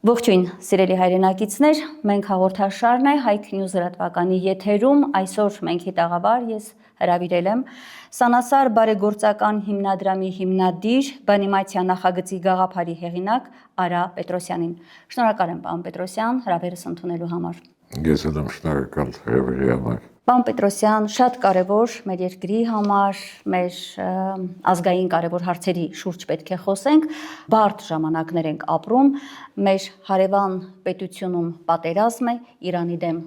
Ողջույն, սիրելի հայրենակիցներ, մենք հաղորդաշարն է Հայք News լրատվականի եթերում, այսօր մենք հետաղաբար ես հրավիրել եմ Սանասար բարեգործական հիմնադրամի հիմնադիր, բանիմացիա նախագծի գաղափարի հեղինակ Արա Պետրոսյանին։ Շնորհակալ եմ, պարոն Պետրոսյան, հրավերս ընդունելու համար։ Ես եմ շնորհակալ հրավերի համար։ Պարոն Պետրոսյան, շատ կարևոր մեր երկրի համար, մեր ազգային կարևոր հարցերի շուրջ պետք է խոսենք, բարդ ժամանակներ ենք ապրում, մեր հարևան պետությունում պատերազմ է, Իրանի դեմ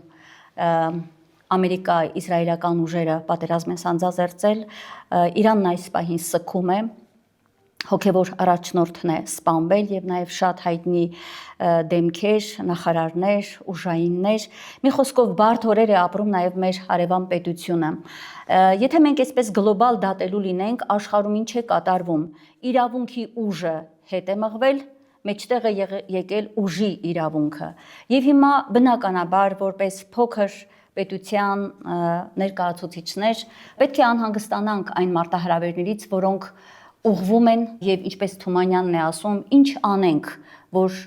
ամերիկա-իսրայելական ուժերը պատերազմ են սանձազերծել, Իրանն այս պահին սգում է, հոգևոր առաջնորդն է սպանվել եւ նաեւ շատ հայտնի դեմքեր, նախարարներ, ուժայիններ, մի խոսքով բարդ օրեր է ապրում նաեւ մեր հարևան պետությունը։ Եթե մենք այսպես գլոբալ դատելու լինենք, աշխարհում ինչ է կատարվում, իրավունքի ուժը հետ է մղվել, մեջտեղ է եկել ուժի իրավունքը։ Եվ հիմա բնականաբար որպես փոքր պետության ներկայացուցիչներ պետք է անհանգստանանք այն մարտահրավերներից, որոնք ուղղվում են եւ ինչպես Թումանյանն է ասում, ինչ անենք, որ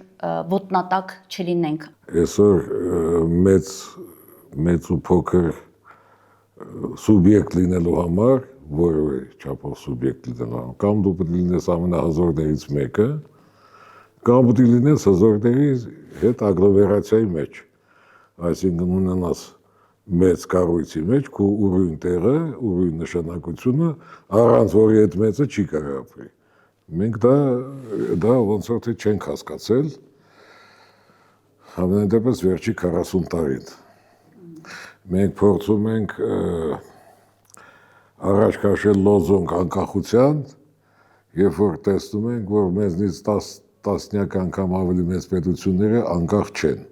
ոտնատակ չլինենք։ Այսօր մեծ ու փոքր սուբյեկտ լինելու համար, որևէ չափով սուբյեկտ լինելու համար, կամ դու պետք է լինես ամենահզորներից մեկը, կամ պետք է լինես հզորների հետ ագլոմերացիայի մեջ, այսինքն ունենաս մեծ կառույցի մեջ քո ուրույն տեղը, ուրույն նշանակությունը, առանց որի այդ մեծը չի կարող ապրի։ Մենք դա ոնց որ թե չենք հասկացել, համենայն դեպս վերջի 40 տարին։ Մենք փորձում ենք առաջ քաշել լոզունգ անկախության, երբ որ տեսնում ենք, որ մեզնից տասնյակ անգամ ավելի մեծ պետությունները անկախ չեն,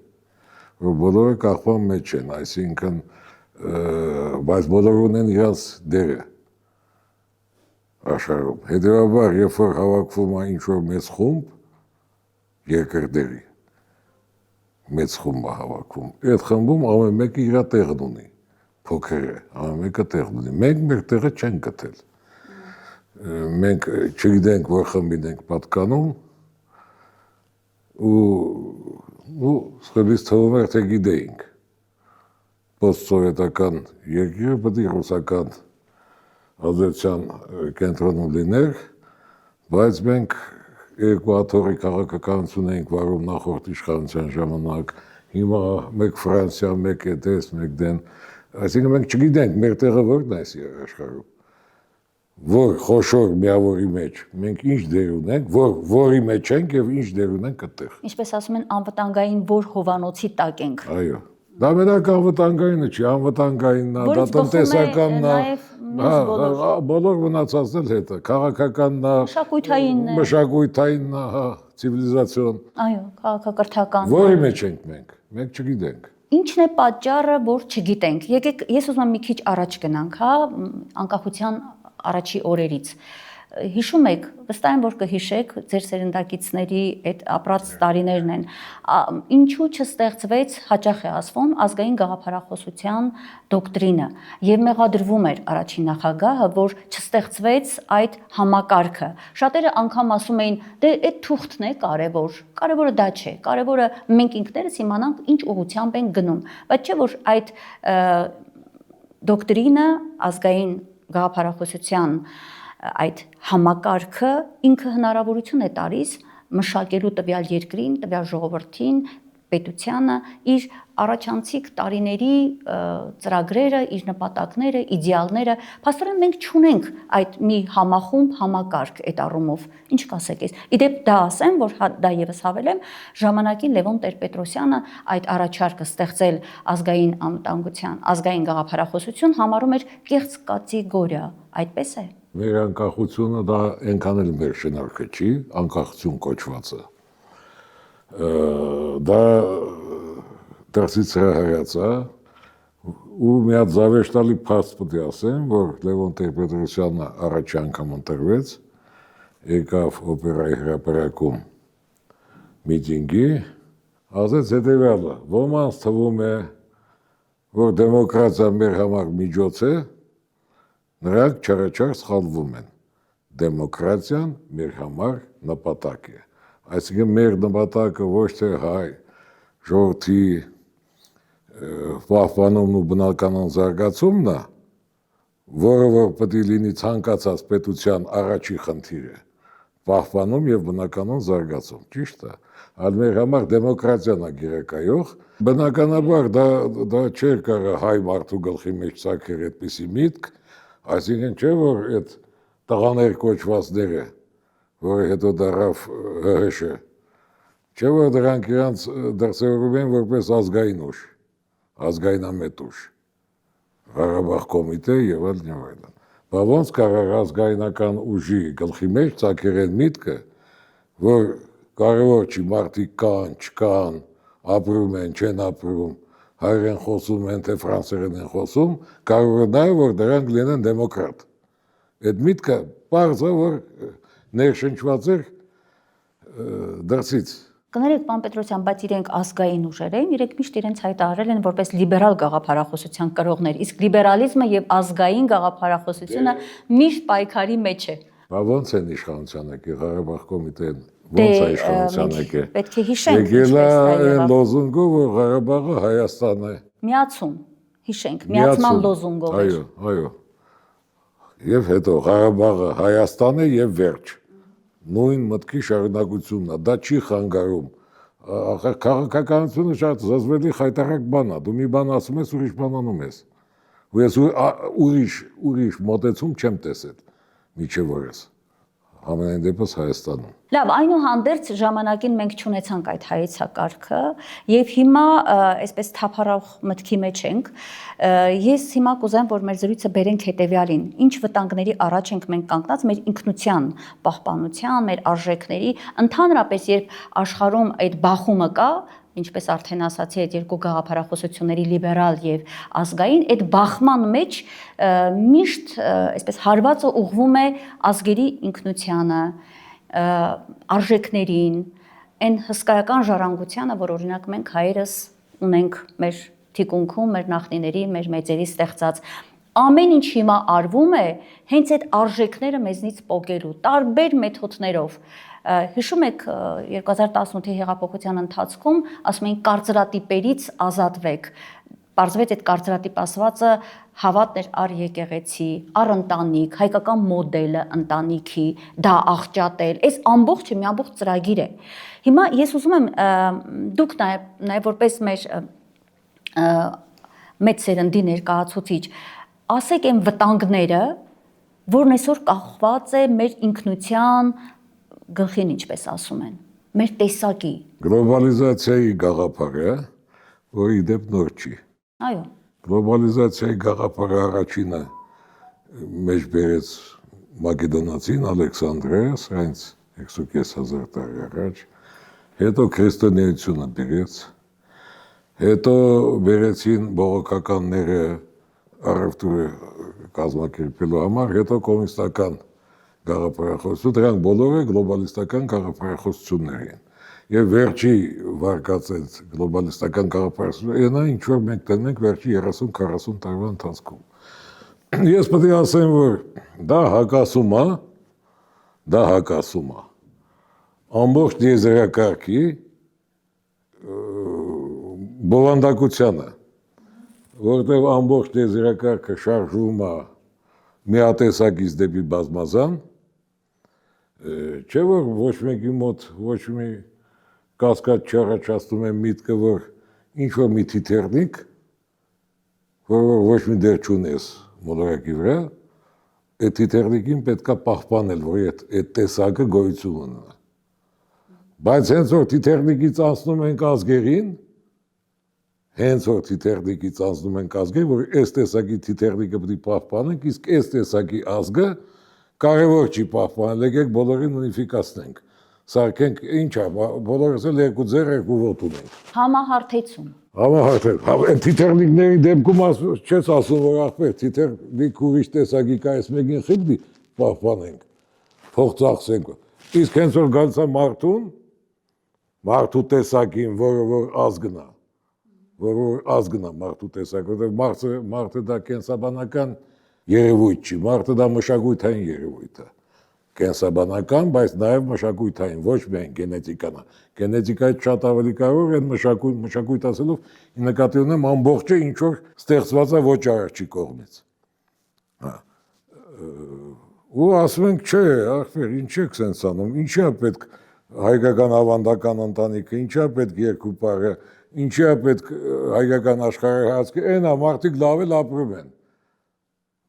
որ բոլորը կախման մեջ են, այսինքն, բայց բոլորը ունեն իրենց դերը աշխարհում։ Հետևաբար, երբ որ հավաքվում է ինչ-որ մեծ խումբ, երկրների, մեծ խումբ է հավաքվում, այդ խմբում ամեն մեկը իր տեղն ունի, փոքր է, ամեն մեկը տեղն ունի։ Մենք մեր տեղը չենք գտել։ Մենք չգիտենք, որ խմբին ենք պատկանում, ու սկզբից թվում էր, թե գիտեինք, պոստսովետական երկիրը պետք է ռուսական ազդեցության կենտրոնում լիներ, բայց մենք երկու աթոռի քաղաքականություն էինք վարում նախորդ իշխանության ժամանակ, հիմա մեկ Ֆրանսիա, մեկ էդես, մեկ դեն, այսինքն մենք չգիտենք մեր տեղը որն է այս աշխարհում, որ խոշոր միավորի մեջ մենք ինչ դեր ունենք, որի մեջ ենք եւ ինչ դեր ունենք այդտեղ։ Ինչպես ասում են, անվտանգային որ հովանոցի տակ ենք։ Այո։ Դա մենակ անվտանգայինը չի, անվտանգայինն է, դա տնտեսականն է, բոլոր մնացածն էլ հետը, քաղաքականն է, մշակութայինն է, ցիվիլիզացիոն։ Այո, քաղաքակրթական։ Որի մեջ ենք մենք չգիտենք։ Ինչն է պատճառը, որ չգիտենք։ Եկեք, ես ուզում եմ մի քիչ առաջ գնանք, հա, անկախության առաջի օրերից։ Հիշում եք, վստահ եմ, որ կհիշեք, ձեր սերնդակիցների այդ ապրած տարիներն են, ինչու չստեղծվեց, հաճախ է ասվում, ազգային գաղափարախոսության դոկտրինը եւ մեղադրվում էր առաջին նախագահը, որ չստեղծվեց այդ համակարգը։ Շատերը անգամ ասում էին, դե այդ թուղթն է կարևորը դա չէ, կարևորը մենք ինքներս իմանանք ինչ ուղղությամբ ենք գնում, բայց չէ որ այդ դոկտրինը ազգային գաղափարախոսության այդ համակարգը ինքը հնարավորություն է տալիս մշակելու տվյալ երկրին, տվյալ ժողովրդին, պետությանը իր առաջանցիկ տարիների ծրագրերը, իր նպատակները, իդեալները, փաստորեն մենք չունենք այդ մի համախումբ համակարգ այդ առումով։ Ինչ կասեք ես։ Իդեպ դա ասեմ, որ դա եւս հավելեմ, ժամանակին Լևոն Տեր-Պետրոսյանը այդ առաջարկը ստեղծել ազգային անվտանգության, ազգային գաղափարախոսություն համարում էր կեղծ կացի գորյա, այդպես է։ Մեր անկախությունը դա այնքան էլ մեր շնորհքը չի, անկախություն կոչվածը։ Դա դրսից հրահրած է, ու մի հատ զավեշտալի փաստ պետք է ասեմ, որ Լևոն Տեր-Պետրոսյանը առաջի անգամ ընտրվեց, եկավ օպերայի հրապարակում միտինգի, ասեց հետևյալը, ոմանց թվում է, որ դեմոկրատիան մեր համար միջոց է, նրանք չարաչար սխալվում են, դեմոկրատիան մեր համար նպատակ է, Այսինքն մեր նպատակը ոչ թե հայ ժողովրդի պահպանումն ու բնականon զարգացումն է, որը որ պետք է լինի ցանկացած պետության առաջի խնդիրը, պահպանում եւ բնականon զարգացում, ճիշտ է, այլ մեր համար դեմոկրատիան է գերակայող, բնականաբար դա չէր կարող հայ մարդու գլխի մեջ ցակել այդպիսի միտք, այսինքն չէ որ այդ տղաներ կոչվածները, որը հետո դարավ ՀՀՇ, չէ որ դրանք իրանց դրսևորում են որպես ազգային ուժ, ազգայնամետ ուժ, Ղարաբաղ կոմիտե եւ այլն եւ այլն։ Բա ոնց կարող ազգայնական ուժի գլխի մեջ ցակերեն միտքը, որ կարևոր չի մարդիկ կան, չկան, ապրում են, չեն ապրում, հայերեն խոսում են, թե ֆրանսերեն են խոսում, կարող է նաեւ որ դրանք լինեն դեմոկրատ։ Այդ միտքը բարձր է որ ներշնչված էր դրսից։ Կներեք, պարոն Պետրոսյան, բայց իրենք ազգային ուժեր են, իրենք միշտ իրենց հայտարարել են որպես լիբերալ գաղափարախոսության կրողներ, իսկ լիբերալիզմը եւ ազգային գաղափարախոսությունը միշտ պայքարի մեջ է։ Բա ոնց են իշխանության եկել Ղարաբաղ կոմիտեն, ոնց է իշխանության եկել։ Պետք է հիշենք եկել է լոզունգով, որ Ղարաբաղը Հայաստանն է։ Միացում, հիշենք, միացման լոզունգով էր։ Այո։ Եվ հետո Ղարաբաղը Հայաստան է եւ վերջ։ Նույն մտքի շարունակությունն է, դա չի խանգարում։ Քաղաքականությունը շատ զզվելի խայտարակ բան է, դու մի բան ասում ես, ուրիշ բան անում ես։ Ու ես ուրիշ մոտեցում չեմ տեսել, միջև օրս, ամենայն դեպս Հայաստանում։ Լավ, այնուհանդերձ ժամանակին մենք չունեցանք այդ հայեցակարգը եւ հիմա այսպես թափառող մտքի մեջ ենք։ Ես հիմա կուզեմ, որ մեր զրույցը բերենք հետեւյալին. ինչ վտանգների առաջ ենք մենք կանգնած մեր ինքնության պահպանության, մեր արժեքների, ընդհանրապես երբ աշխարհում այդ բախումը կա, ինչպես արդեն ասացի, այդ երկու գաղափարախոսությունների լիբերալ եւ ազգային, այդ բախման մեջ միշտ այսպես հարվածը ուղղվում է ազգերի ինքնությանը, արժեքներին, այն հսկայական ժառանգությանը, որ օրինակ մենք հայերս ունենք մեր թիկունքում, մեր նախնիների, մեր մեծերի ստեղծած, ամեն ինչ հիմա արվում է հենց այդ արժեքները մեզնից պոկելու տարբեր մեթոդներով։ Հիշում եք 2018-ի հեղափոխության ընթացքում ասում էին կարծրատիպերից ազատվեք։ Պարզվեց այդ կարծրատիպ ասվածը հավատն էր առ եկեղեցի, առ ընտանիք, հայկական մոդելը ընտանիքի, դա աղճատել, այս ամբողջը մի ամբողջ ծրագիր է։ Հիմա ես ուզում եմ դուք նաև որպես մեր մեծ սերնդի ներկայացուցիչ, ասեք այն վտանգները, որն այսօր կախված է մեր ինքնության գլխին, ինչպես ասում են, մեր տեսակի։ Գլոբալիզացիայի գաղափարը, որի դեպ նոր չի։ Այո։ Գլոբալիզացիայի գաղափարը առաջինը մեջ բերեց մակեդոնացին Ալեքսանդրոս, հենց 6,500 տարի առաջ, հետո քրիստոնեությունը բերեց, հետո բերեցին բողոքականները առևտուրը կազմակերպելու համար, հետո կոմունիստական գաղափարախոսություն, դրանք բոլորը գլոբալիստական գաղափարախոսություններ են։ Եվ վերջի վարկածեց գլոբալիստական գաղափարախոսությունը, ինչ որ մենք տենում ենք վերջի 30-40 տարվա ընթացքում։ Ես պետք է ասեմ, որ դա հակասում է ամբողջ եզրակարգի բովանդակությանը, որտեղ ամբողջ եզրակարգը շարժվում է միատեսակից դեպի բազմազան, չէ որ ոչ մեկի մոտ ոչ մի կասկած չառաջացնում է միտքը, որ ինչ-որ մի թիթեռնիկ, որ ոչ մի դեր չունես մոլորակի վրա, այդ թիթեռնիկին պետք է պահպանել, որ այդ տեսակը գոյություն ունենա։ Բայց հենց որ թիթեռնիկից անցնում ենք ազգերին, որ այս տեսակի թիթեռնիկը պետք է պահպանենք, իսկ այս տեսակի ազգը կարևոր չի պահպանել, եկեք բոլորին ունիֆիկացնենք, սարքենք, ինչ է, բոլորս էլ երկու ձեռ, երկու ոտք ունենք։ Համահարթեցում։ Այդ թիթեռնիկների դեպքում չես ասում, որ ախպեր, թիթեռնիկ ուրիշ տեսակի կա, այս մեկին խիլդի պահպանենք, փող ծախսենք, իսկ հենց որ գալիս է մարդու տեսակին, որ ազգն է մարդու տեսակ, որտեղ մարդը դա կենսաբանական երևույթ չի, մարդը դա մշակութային երևույթ է։ կենսաբանական, բայց նաև մշակութային, ոչ միայն գենետիկան։ Գենետիկայից շատ ավելի կարող է մշակույթ ասելով նկատի ունեմ ամբողջը ինչ որ ստեղծված է ոչ արարչի կողմից։ Ու ասում ենք, չէ, ախպեր, ինչ եք սենց անում, ինչի է պետք հայկական ավանդական ընտանիքը, ինչի է պետք երկու պարը, ինչի է պետք հայկական աշխարհայացքը, այնա մարդիկ լավ էլ ապրում են։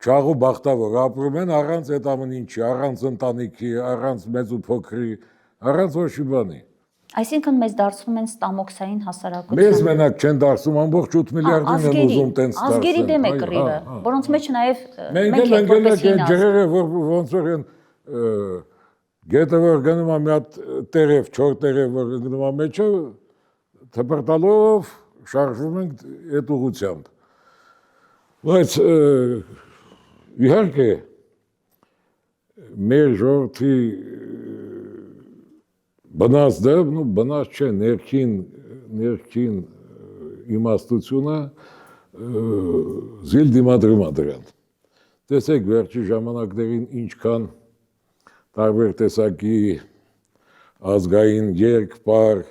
Չաղ ու բախտավոր ապրում են առանց այդ ամեն ինչի, առանց ընտանիքի, առանց մեծ ու փոքրի, առանց ոչ մի բանի։ Այսինքն մեզ դարձնում են ստամոքսային հասարակություն։ Մեզ մենակ չեն դարձում, ամբողջ 8 միլիարդին են ուզում տենց դարձնել։ Ազգերի դեմ է կռիվը, որոնց մեջ նաև մենք ենք ջրերը, ոնց որ են գետը որ գնում է մի հատ տերև, 4 տերև որ գնում է մեջը, թփրտալով շարժվում ենք այդ ուղղությամբ։ Բայց իհարկե մեր ժողովրդի բնազդը, բնազ չէ, ներքին իմաստությունը զիլ դիմադրում է դրան։ Տեսեք վերջի ժամանակներին ինչքան տարբեր տեսակի ազգային երգ, պար,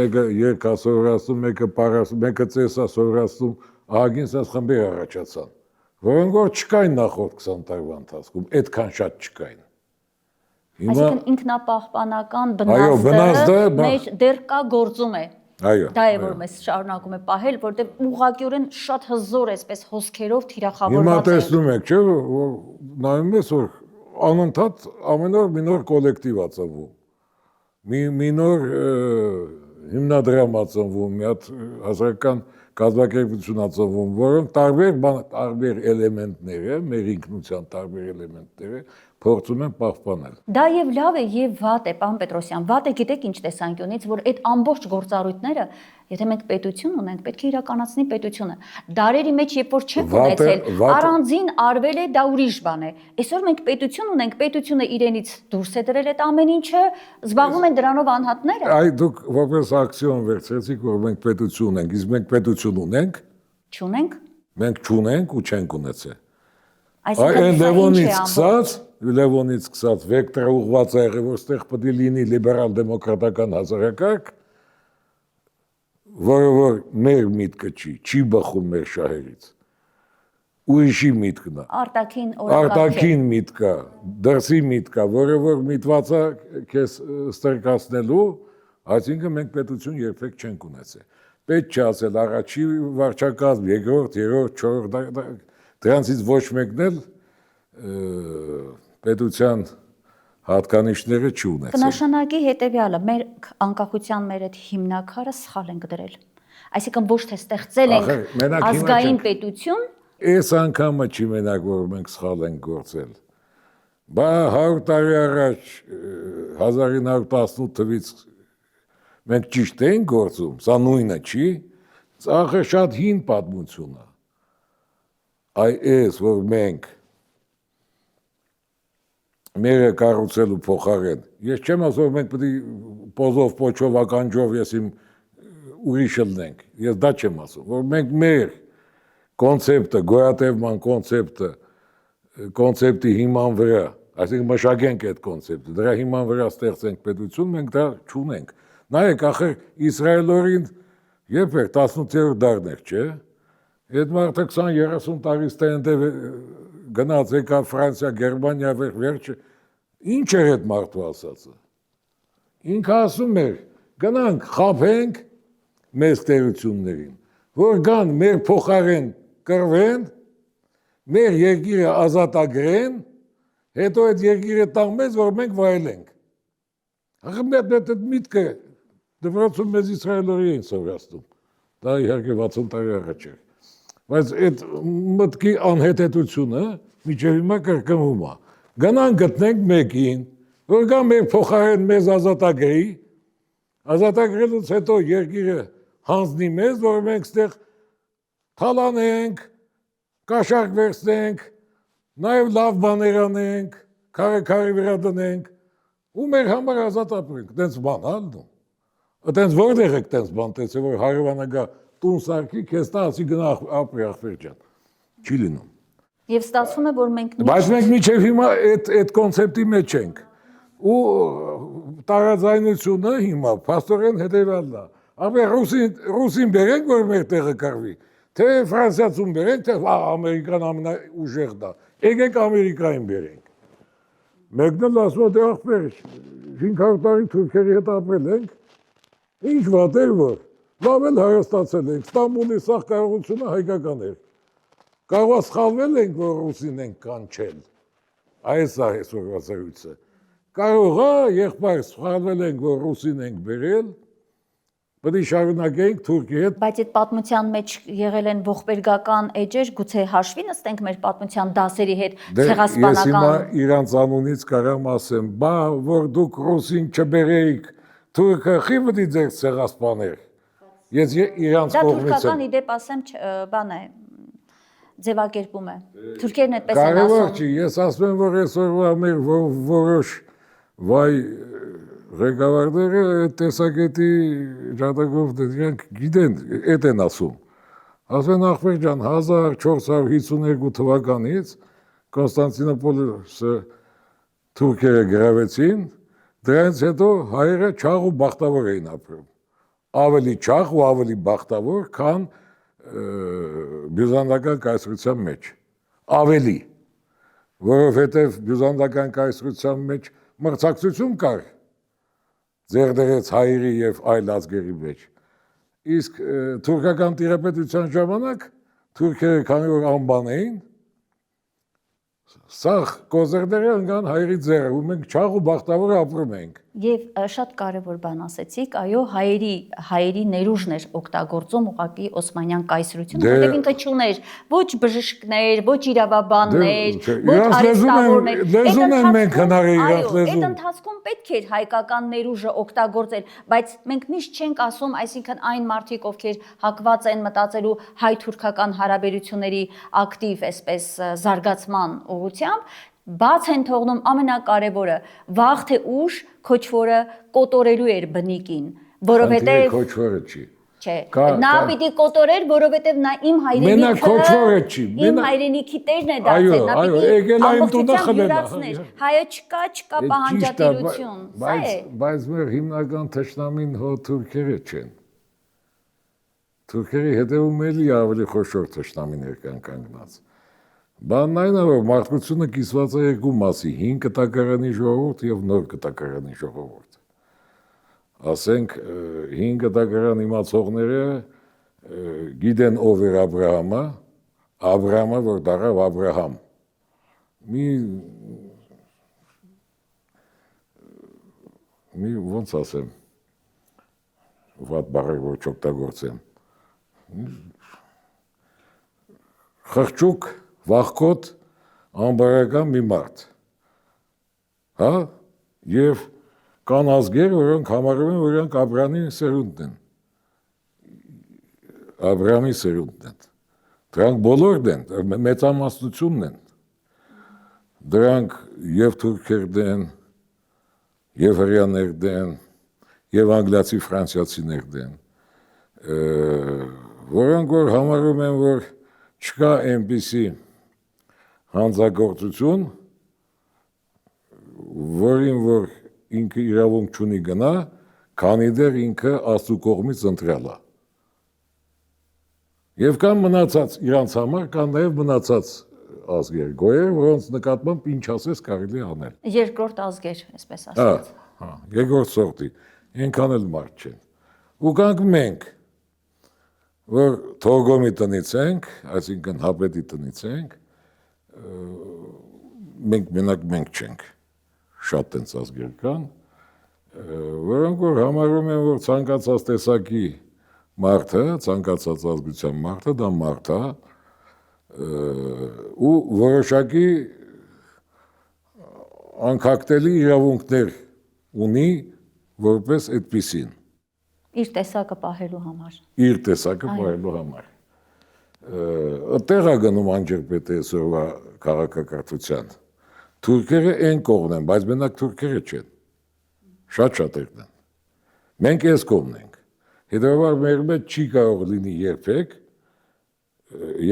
մեկը երգ է սովորացնում, մեկը պար, մեկը ծես է սովորացնում, ահագին սենց խմբեր առաջացան, որոնք որ չկային նախորդ 20 տարվա ընթացքում, այդքան շատ չկային։ Այսինքն ինքնապահպանական բնազդը մեր դեռ կա գործում է։ Դա է որ մեզ շարունակում է պահել, որտեղ ուղղակիորեն շատ հզոր էսպես հոսքերով թիրախավորված է։ Հիմա տեսնում եք, չէ՞, որ նայում ես որ անընդհատ ամեն օր մի նոր կոլեկտիվ է ծնվում։ Մի նոր հիմնադրամ է ծնվում, մի հատ հասարակական կազմակերպություն է ծնվում, որոնք տարբեր էլեմենտները, մեր ինքնության տարբեր էլեմենտները փորձում են պահպանել։ Դա եւ լավ է եւ վատ է, պարոն Պետրոսյան, վատ է գիտեք ինչ տեսանկյունից, որ այդ ամբողջ գործառույթները, եթե մենք պետություն ունենք, պետք է իրականացնի պետությունը։ Դարերի մեջ երբ որ չեք ունեցել, առանձին արվել է, դա ուրիշ բան է։ Այսօր մենք պետություն ունենք, պետությունը իրենից դուրս է դրել այդ ամեն ինչը, զբաղվում են դրանով անհատները։ Այ դուք որպես ակսիոմ վերցրեցիք, որ մենք պետություն ունենք, իսկ մենք պետություն ունենք։ Չունենք։ Մենք չունենք ու չենք ունեցել։ Այսինքն Լևոնից սկսած վեկտորը ուղղված է եղել, որ ստեղ պետք է լինի լիբերալ դեմոկրատական հասարակարգ, որը որ մեր միտքը չի բխում մեր շահերից։ Ուրիշի միտքն է։ Արտաքին միտքը, դրսի միտքը, որը որ միտված է քեզ ստրկացնելու, այսինքն մենք պետություն երբեք չենք ունեցել։ Պետք չի ասել առաջի վարչակազմ, երկրորդ, երրորդ, չորրորդ, դրանցից ոչ մեկն էլ պետության հատկանիշները չունեցել։ Կնշանակի հետևյալը, մեր անկախության մեր այդ հիմնակարը սխալ ենք դրել։ Այսինքն ոչ թե ստեղծել ենք ազգային պետություն, այս անգամը չի մենակ որ մենք սխալ ենք գործել։ Բա 100 տարի առաջ 1918 թվից մենք ճիշտ ենք գործում, սա նույնը չի, ախր շատ հին պատմություն է։ Այս որ մենք մերը կառուցելու փոխարեն, ես չեմ ասում մենք պետք է պոզով, պոչով, ականջով ես իմ ուրիշը լնենք, ես դա չեմ ասում, որ մենք մեր կոնցեպտը, գոյատևման կոնցեպտի հիման վրա, այսինքն մշակենք այդ կոնցեպտը, դրա հիման վրա ստեղծենք պետություն, մենք դա չունենք։ Նայեք, ախր Իսրայելորին երբ էր 18-րդ դարն էր, չէ՞։ Այդ մարդը 20-30 տարի ստենդև գնաց եկավ Ֆրանսիա, Գերմանիա, վերջը, ինչ էր այդ մարդու ասածը։ Ինքը ասում էր, գնանք, խաբենք մեզ տերություններին, որ գան մեր փոխարեն կռվեն, մեր երկիրը ազատագրեն, հետո այդ երկիրը տան մեզ, որ մենք վայելենք։ Ախր այդ միտքը դպրոցում մեզ իսրայելորի էին սովորացնում, դա իհարկե 60 տարի առաջ էր։ Բայց այդ մտքի անհետեցությունը միջև հիմա կրկնվում է։ Գնան գտնենք մեկին, որ գա մեր փոխարեն մեզ ազատագրի, ազատագրելուց հետո երկիրը հանձնի մեզ, որ մենք ստեղ թալանենք, կաշառք վերցնենք, նաև լավ բաներ անենք, քարե վրա դնենք, ու մեր համար ազատ ապրենք, տենց բան ալնում։ Տենց որտեղ եք տենց բան տեսել, որ հարևանը գա տուն սարքի, քեզ տա ասի գնա ապրի ախպեր ջան, չի լինում։ Եվ ստացվում է, որ մենք Բայց մենք միջև հիմա այդ կոնցեպտի մեջ ենք։ Ու տարաձայնությունը հիմա փաստորեն հետևյալն է։ Ապա ռուսին բերենք, որ մեր տեղը կռվի, թե ֆրանսիացուն բերենք, թե ամերիկան ամենաուժեղն է։ Եկեք Ամերիկային բերենք։ Մեկն էլ ասում է, դե ախպեր, 500 տարի թուրքերի հետ ապրել ենք, ինչ վատ էր որ, լավ էլ հարստացել ենք, Ստամբուլի սաղ կարողությունը հայկական էր։ Կարող է սխալվել ենք, որ ռուսին ենք կանչել, այս է այսօրվա զրույցը։ Կարող է եղբայր սխալվել ենք, որ ռուսին ենք բերել, պետք է շարունակենք Թուրքի հետ։ Բայց այդ պատմության մեջ եղել են ողբերգական էջեր, գուցե հաշվի նստենք մեր պատմության դասերի հետ ցեղասպանական։ Ես հիմա իրանց անունից կարամ ասեմ, բա որ դուք ռուսին չբերեիք, թուրքը խի պետք է ձեր ցեղասպաներ։ Ես իրանց Դա կողմից թուրքական եմ։ իդեպ ասեմ, բան է, ձևակերպում է։ Թուրքերն այդպես են Կարևոր ասում։ չի, ես ասում եմ, որ այսօրվա մեր որոշ վայ ղեկավարները այդ տեսակետի ժատակով դրանք գիտեն, այդ են ասում։ Ասում են ախպեր ջան, 1452 թվականից Կոնստանտինոպոլը թուրքերը գրավեցին, դրանից հետո հայերը չաղ ու բախտավոր էին ապրում։ Ավելի չաղ ու ավելի բախտավոր, քան բյուզանդական կայսրության մեջ։ Ավելի, որովհետև բյուզանդական կայսրության մեջ մրցակցություն կար ձեռդերեց հայերի և այլ ազգերի մեջ։ Իսկ թուրքական տիրապետության ժամանակ թուրքերը քանի որ անբան էին, սաղ կոզերները ընկան հայերի ձեռը, ու մենք չաղ ու բախտավոր ապրում ենք։ Եվ շատ կարևոր բան ասեցիք, այո, հայերի ներուժն էր օգտագործում ուղղակի Օսմանյան կայսրությունը, որտեղ ինքը չուներ ոչ բժիշկներ, ոչ իրավաբաններ, ոչ արհեստավորներ։ Լեզուն են մենք հնարի իրանց լեզուն։ Այդ ընթացքում պետք էր հայկական ներուժը օգտագործել, բայց մենք միշտ չենք ասում, այսինքն այն մարդիկ, ովքեր հակված են մտածելու հայ-թուրքական հարաբերությունների ակտիվ այսպես զարգացման ուղղությամբ, բաց են թողնում ամենակարևորը, վաղ թե ուշ քոչվորը կոտորելու էր բնիկին, որովհետև քոչվորը չի։ Չէ, նա պիտի կոտորեր, որովհետև նա իմ հայրենիքի տերն է դարձել, նա պիտի ամբողջությամբ յուրացներ, հայը չկա պահանջատիրություն, սա է։ Բայց մեր հիմնական թշնամին հո թուրքերը չեն։ Թուրքերի հետևում էլի ավելի խոշոր թշնամիներ կան կանգնած։ Բանն այն է, որ մարդկությունը կիսված է երկու մասի, հին կտակարանի ժողովուրդ և նոր կտակարանի ժողովուրդ։ Ասենք, հին կտակարան իմացողները գիտեն ով էր Աբրահամը, որ դառավ Աբրահամ։ Մի ոնց ասեմ, վատ բառեր որ չօգտագործեմ։ Խղճուկ, վախկոտ, անբարական մի մարդ, հա, և կան ազգեր, որոնք համարում են, որ իրանք Աբրահամի սերունդն են, Աբրահամի սերունդն են, դրանք բոլորն են, մեծամասնությունն են, դրանք և թուրքերն են, և հրեաներն են, և անգլիացի ֆրանսիացիներն են, որոնք որ համարում են, որ չկա այնպիսի հանձագործություն, որին որ ինքը իրավունք չունի գնա, քանի դեռ ինքը Աստծու կողմից ընտրյալ է։ Եվ կան մնացած իրանց համար, կան նաև մնացած ազգեր, գոյեր, որոնց նկատմամբ ինչ ասես կարելի անել։ Երկրորդ ազգեր, այսպես ասած։ Երկրորդ սորտի, այնքան էլ մարդ չեն։ Ու կանք մենք, որ Թորգոմի տնից ենք, այսինքն Հապետի տնից ենք, մենք չենք, շատ տենց ազգեր կան, որոնք որ համարում են, որ ցանկացած տեսակի մարդը, ցանկացած ազգության մարդը, դա մարդ է, ու որոշակի անքակտելի իրավունքներ ունի, որպես այդպիսին։ Իր տեսակը պահելու համար։ Իր տեսակը պահելու համար։ Տեղ է գնում անջրպետը այսօրվա քաղաքակրթության։ Թուրքերը այն կողմն են, բայց մենակ թուրքերը չեն։ Շատ շատերն են։ Մենք այս կողմն ենք։ Հետևաբար մեր մեջ չի կարող լինի երբեք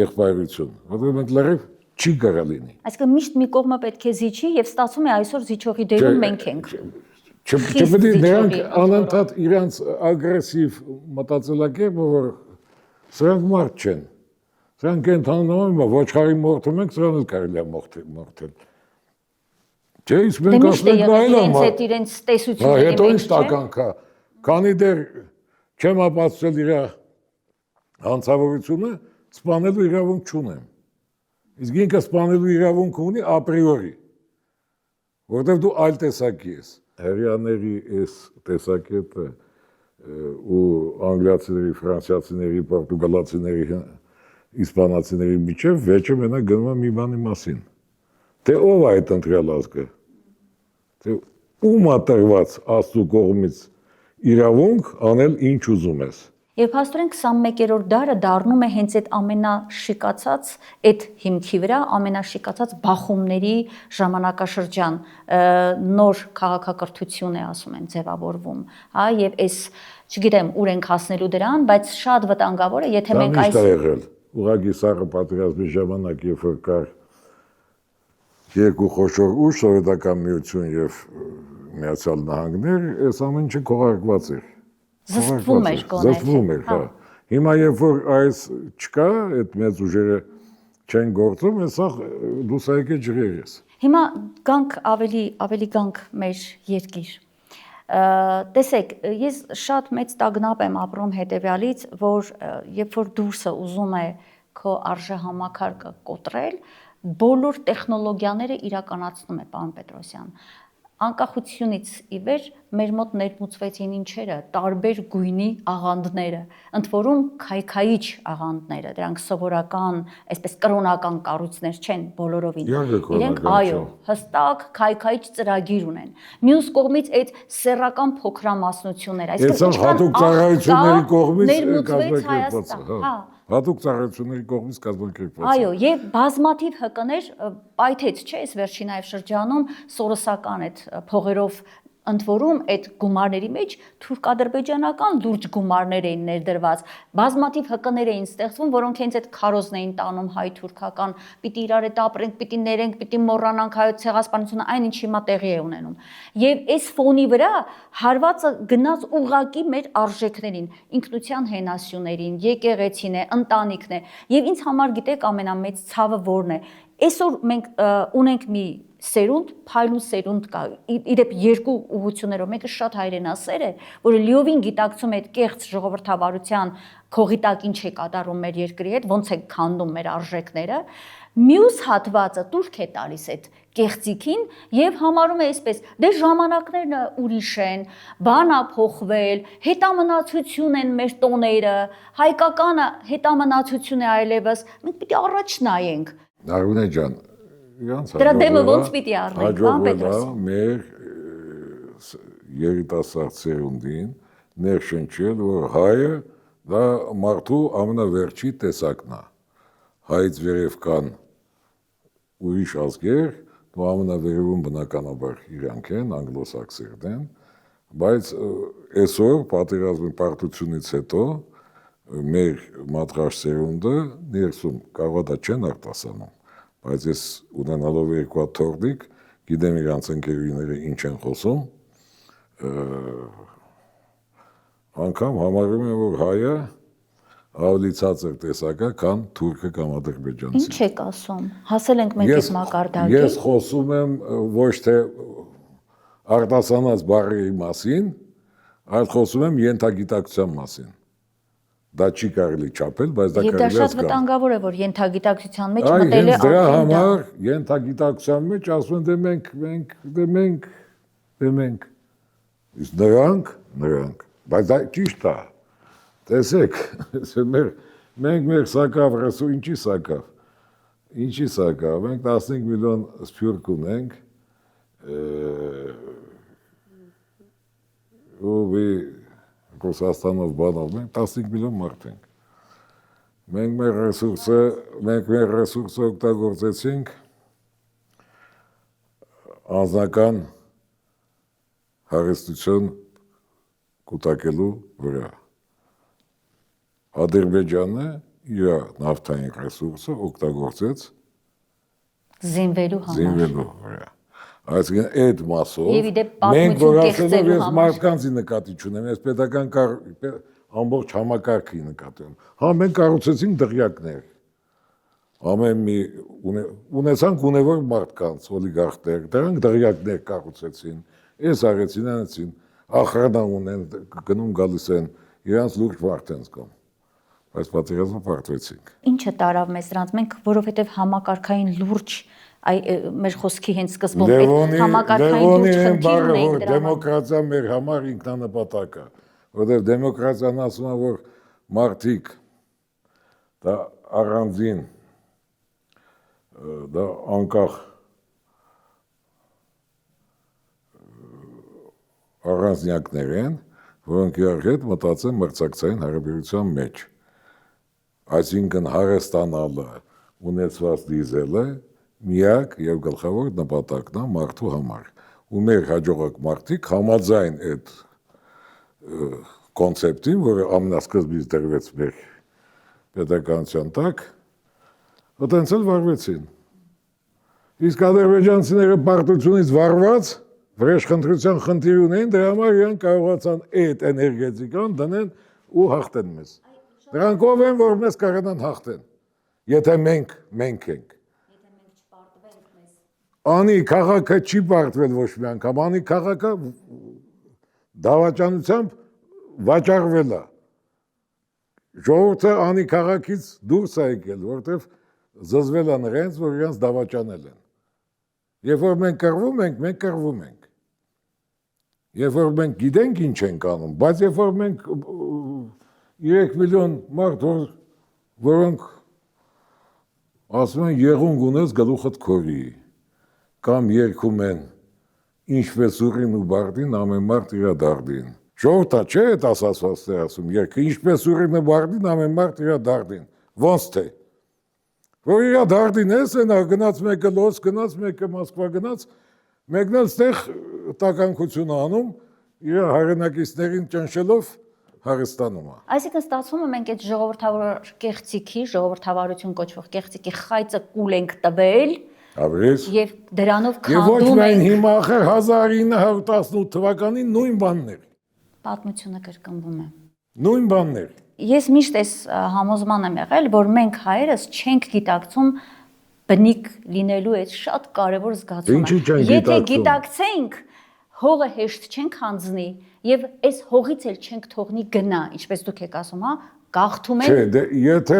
եղբայրություն, որովհետև մենք լրիվ չի կարող լինի։ Այսինքն միշտ մի կողմը պետք է զիջի եւ ստացվում է այսօր զիջողի դերում մենք ենք։ Չպետք է նրանք անընդհատ իրանց ագրեսիվ մտածելակերպը, որ սրանք մարդ չեն։ Սրանք կենթանում են, ոչխարի մորթում ենք, սրանք կարելի է մորթել։ Չէ, իսկ մենք ասում ենք այլ այդ իրենց տեսությունների հետո ինչ տական կա։ Քանի դեռ չեմ ապացուցել իր հանցավորությունը, սպանելու իրավունք չունեմ։ Իսկ ինքը սպանելու իրավունք ունի ապրիորի, որովհետև դու այլ տեսակի ես։ Հրեաների այս տեսակետը ու անգլիացիների, ֆրանսիացիների, պորտուգալացիների, իսպանացիների միջև վեճը մենակ գնում է մի բանի մասին։ Թե ով է այդ ընտրյալ ազգը։ Թե ում է տրված Աստծո կողմից իրավունք անել ինչ ուզում ես։ Եվ փաստորեն 21-րդ դարը դառնում է հենց այդ ամենաշիկացած այդ հիմքի վրա ամենաշիկացած բախումների ժամանակաշրջան, նոր քաղաքակրթություն է ասում են ձևավորվում, հա, եւ այս, չգիտեմ, ուր ենք հասնելու դրան, բայց շատ վտանգավոր է, եթե մենք այս ուղղակի սառը պատերազմի ժամանակ, երբ որ կար երկու խոշոր ուժ, Սովետական միություն եւ Միացյալ Նահանգներ, այս ամեն ինչը քողարկված էր։ Զսպվում էր գոնե։ Զսպվում էր, հա։ Հիմա երբ որ այս չկա, այդ մեծ ուժերը չեն գործում, հեսա դուս եկե ջրերես։ Հիմա գանք ավելի գանք մեր երկիր։ Տեսեք, ես շատ մեծ տագնապ եմ ապրում հետևյալից, որ երբ որ դուրսը ուզում է քո արժեհամակարգը կոտրել, բոլոր տեխնոլոգիաները իրականացնում է պարոն Պետրոսյան։ Անկախությունից ի վեր մեր մոտ ներմուծվեցին ինչերը, տարբեր գույնի աղանդները, ընդ որում քայքայիչ աղանդները, դրանք սովորական, այսպես կրոնական կառույցներ չեն բոլորովին։ Իրենք այո, հստակ քայքայիչ ծրագիր ունեն։ Մյուս կողմից այդ սեռական փոքրամասնությունները, այսինքն հատուկ ծառայությունների կողմից կազմակերպված, հա։ Հատուկ ծառայությունների կողմից կազմակերպված։ Այո, եւ բազմաթիվ ՀԿ-ներ պայթեց, չէ՞, այս վերջին այլ շրջանում սորոսական այդ փողերով ընդ որում այդ գումարների մեջ թուրք-ադրբեջանական լուրջ գումարներ էին ներդրված, բազմաթիվ ՀԿ-ներ էին ստեղծվում, որոնք հենց այդ քարոզն էին տանում հայ-թուրքական, պիտի իրար հետ ապրենք, պիտի ներենք, պիտի մոռանանք հայոց ցեղասպանությունը, այն ինչ հիմա տեղի է ունենում։ Եվ այս ֆոնի վրա հարվածը գնաց ուղակի մեր արժեքներին, ինքնության հենասյուներին, եկեղեցին է, ընտանիքն է։ Եվ ինձ համար գիտեք ամենամեծ ցավը որն է։ Այսօր մենք ունենք մի սերունդ, փայլուն սերունդ կա, իրեւ երկու ուղղություններով, մեկը շատ հայրենասեր է, որը լիովին գիտակցում է այդ կեղծ ժողովրդավարության քողիտակ ինչ է կատարում մեր երկրի հետ, ոնց է քանդում մեր արժեքները, մյուս հատվածը տուրք է տալիս այդ կեղծիքին եւ համարում է այսպես, դե ժամանակներն ուրիշ են, բան ա փոխվել, հետամնացություն են մեր տոները, հայկականը հետամնացություն է այլևս, մենք պիտի առաջ նայենք։ Արունե ջան, դրա դեմը ոնց պիտի առնենք, պարոն Պետրոսյան։ Մեր երիտասարդ սերունդին ներշնչել, որ հայը դա մարդու ամենավերջի տեսակն է։ Հայից վերև կան ուրիշ ազգեր, ու ամենավերևում բնականաբար իրանք են, անգլոսաքսերն են, բայց այսօր պատերազմի պարտությունից հետո մեր մատրաշ սերունդը ներսում կարող դա չեն արտասանում, բայց ես ունենալով երկու հատ թորնիկ, գիտեմ իրանց ընկերուները ինչ են խոսում, անգամ համարում եմ, որ հայը ավելի ցածր տեսակ է, քան թուրքը կամ ադրբեջանցին։ Ինչ եք ասում, հասել ենք մենք այս մակարդակի։ Ես խոսում եմ ոչ թե արտասանած բառերի մասին, այլ խոսում եմ ենթագիտակցության մասին։ Դա չի կարելի չափել, բայց դա կարելի է զգալ։ Եվ դա շատ վտանգավոր է, որ ենթագիտակցության մեջ մտել է դրա համար ենթագիտակցության մեջ ասում են դե մենք, իսկ նրանք, բայց դա ճիշտ է, տեսեք, մենք մեր սակավ ռեսուրս, ինչի սակավ, մենք 15 միլիոն սփյուռք ունենք, ու Ռուսաստանով բանով մենք 15 միլիոն մարդ ենք։ Մենք մեր ռեսուրսը օգտագործեցինք անձնական հարստություն կուտակելու վրա։ Ադրբեջանը իր նավթային ռեսուրսը օգտագործեց Զինվելու համար։ Զինվելու վրա։ Այսինքն այդ մասով Եվ ի դեպ մենք որ պատմություն ասելով կեղծելու ես համար։ մարդկանցի նկատի չունեմ, ես պետական ամբողջ համակարգի նկատի ունեմ։ Հա մենք կառուցեցինք դղյակներ։ Ամեն մի ունեցանք ունևոր մարդկանց, օլիգարխներ, դրանք դղյակներ կառուցեցին, այս արեցին, անեցին, ախրանը ունեն, գնում գալիս են, իրանց լուրջ մարդ են զգում։ Բայց պատերազմը պարտվեցինք։ Ինչը տարավ մեզ դրանց, մենք որովհետև համակարգային լուրջ մեր խոսքի հենց սկզբում այդ համակարգային լուրջ խնդիր ունենք դրա համար։ Դեմոկրատիա մեր համար ինքնանպատակ է, որովհետև դեմոկրատիան ասում է, որ մարդիկ դա առանձին դա անկախ առանձնյակներ են, որոնք իրար հետ մտածեն մրցակցային հարաբերության մեջ։ Այսինքն հարստանալը, ունեցված դիզելը միակ եւ գլխավոր նպատակն է մարդու համար։ Ու մեր հաջողակ մարդիկ համաձայն այդ կոնցեպտին, որը ամենասկզբից դրվեց մեր պետականության տակ, այդտենց էլ վարվեցին։ Իսկ ադրբեջանցիները պարտությունից վարված վրեժխնդրության խնդիր ունեն, դրա համար իրենք կարողացան այդ էներգետիկան դնեն ու հաղթեն մեզ։ Դրանք ով են, որ մեզ կարողանան հաղթեն, եթե մենք ենք։ Անի քաղաքը չի պարտվել ոչ մի անգամ, անի քաղաքը դավաճանությամբ վաճառվել է։ Ժողովուրդը անի քաղաքից դուրս է եկել, որտեղ զզվել է նրանց, որ իրանց դավաճանել են։ Երբ որ մենք կռվում ենք, մենք կռվում ենք։ Երբ որ մենք գիտենք ինչ ենք անում, բայց երբ որ մենք 3 միլիոն մարդ, որոնք ասում են եղունգ ունես գլուխդ քորի, կամ երգում են ինչպես ուռին ու բարդին, ամեն մարդ իրա դարդին։ Ժողովուրդը չէ այդ ասացվածն ասում, երգը ինչպես ուռին ու բարդին, ամեն մարդ իրա դարդին։ Ոնց թե։ Որ իրա դարդին ես, գնաց մեկը լոց, գնաց մեկը Մոսկվա գնաց, մեկն էլ ստեղ տականքություն անում, իր հայրենակիցներին ճնշելով Հարստանում է։ Այսինքն ստացվում է մենք այդ ժողովրդավոր կեղծիքի, ժողովրդավարություն կոչվող կեղծիքի խայծը կուլ ենք տվել, եւ դրանով քանդում ենք։ Եվ ոչ միայն հիմա ախր 1918 թվականին նույն բանն էր։ Պատմությունը կրկնվում է։ Նույն բանն էր։ Ես միշտ այս համոզման եմ եղել, որ մենք հայերս չենք գիտակցում բնիկ լինելու այդ շատ կարևոր զգացումը։ Եթե գիտակցենք, հողը հեշտ չենք հանձնի եւ այս հողից էլ չենք թողնի գնա, ինչպես դուք եք ասում, հա, գաղթում են։ Չէ, եթե